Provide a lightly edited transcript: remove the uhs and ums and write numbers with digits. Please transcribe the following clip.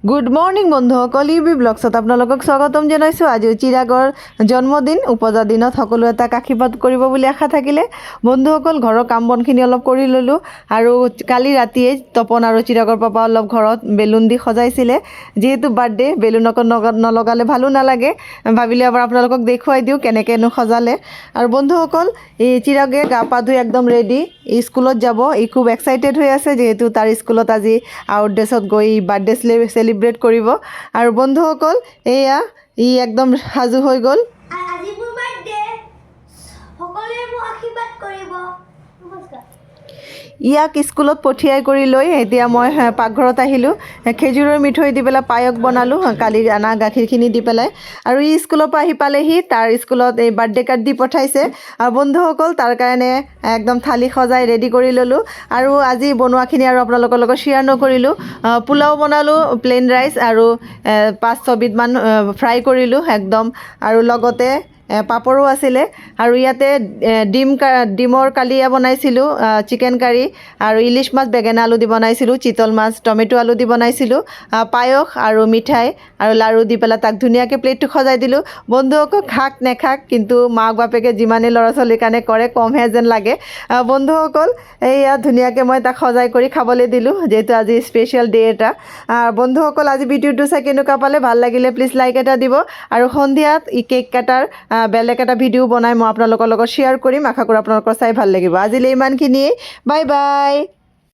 Good morning বন্ধুসকল UB ব্লগছত আপোনালোকক স্বাগতম জনাইছোঁ। আজি চিৰাগৰ জন্মদিন, উপজা দিনত সকলো এটা আশীৰ্বাদ কৰিব বুলি আশা থাকিলে। বন্ধুসকল ঘৰৰ কাম বনখিনি অলপ কৰি ল'লোঁ আৰু কালি ৰাতিয়ে তপন আৰু চিৰাগৰ পাপা অলপ ঘৰত বেলুন দি সজাইছিলে। যিহেতু বাৰ্থডে বেলুন অকণ নলগালে ভালো নালাগে, ভাবিলে এবাৰ আপোনালোকক দেখুৱাই দিওঁ কেনেকৈনো সজালে। আৰু বন্ধুসকল এই চিৰাগে গা পা ধুই একদম ৰেডি, স্কুলত যাব। ই খুব এক্সাইটেড হৈ আছে যিহেতু তাৰ স্কুলত আজি আউট ড্ৰেছত গৈ বাৰ্থডে সেলিব্ৰেট কৰিব। আৰু বন্ধুসকল এয়া ই একদম সাজু হৈ গ'ল। আজি মোৰ বাৰ্থডে, সকলোৱে মোক আশীৰ্বাদ কৰিব। নমস্কাৰ। ইয়াক স্কুলত পঠিয়াই কৰি লৈ এতিয়া মই পাকঘৰত আহিলোঁ। খেজুৰৰ মিঠৈ দি পেলাই পায়স বনালোঁ, কালি অনা গাখীৰখিনি দি পেলাই। আৰু ই স্কুলৰ পৰা আহি পালেহি, তাৰ স্কুলত এই বাৰ্থডে কাৰ্ড দি পঠাইছে। আৰু বন্ধুসকল তাৰ কাৰণে একদম থালি সজাই ৰেডি কৰি ল'লোঁ। আৰু আজি বনোৱাখিনি আৰু আপোনালোকৰ লগত শ্বেয়াৰ নকৰিলোঁ। পোলাও বনালোঁ, প্লেইন ৰাইচ আৰু 5-6 বিধমান ফ্ৰাই কৰিলোঁ একদম, আৰু লগতে পাপৰো আছিলে। আৰু ইয়াতে ডিমৰ কালিয়া বনাইছিলোঁ, চিকেন কাৰী, আৰু ইলিছ মাছ বেঙেনা আলু দি বনাইছিলোঁ, চিতল মাছ টমেটো আলু দি বনাইছিলোঁ, পায়স আৰু মিঠাই আৰু লাড়ু দি পেলাই তাক ধুনীয়াকৈ প্লেটটো সজাই দিলোঁ। বন্ধুসকল খাক নেখাক কিন্তু মাক বাপেকে যিমানেই ল'ৰা ছোৱালীৰ কাৰণে কৰে কমহে যেন লাগে। বন্ধুসকল এইয়া ধুনীয়াকৈ মই তাক সজাই কৰি খাবলৈ দিলোঁ, যিহেতু আজি স্পেচিয়েল ডে এটা। বন্ধুসকল আজি ভিডিঅ'টো চাই কেনেকুৱা পালে, ভাল লাগিলে প্লিজ লাইক এটা দিব। আৰু সন্ধিয়াত কেক কাটাৰ বেলেগ এটা ভিডিঅ' বনাই মই আপোনালোকৰ লগত শ্বেয়াৰ কৰিম। আশা কৰোঁ আপোনালোকৰ চাই ভাল লাগিব। আজিলৈ ইমানখিনিয়েই, বাই বাই।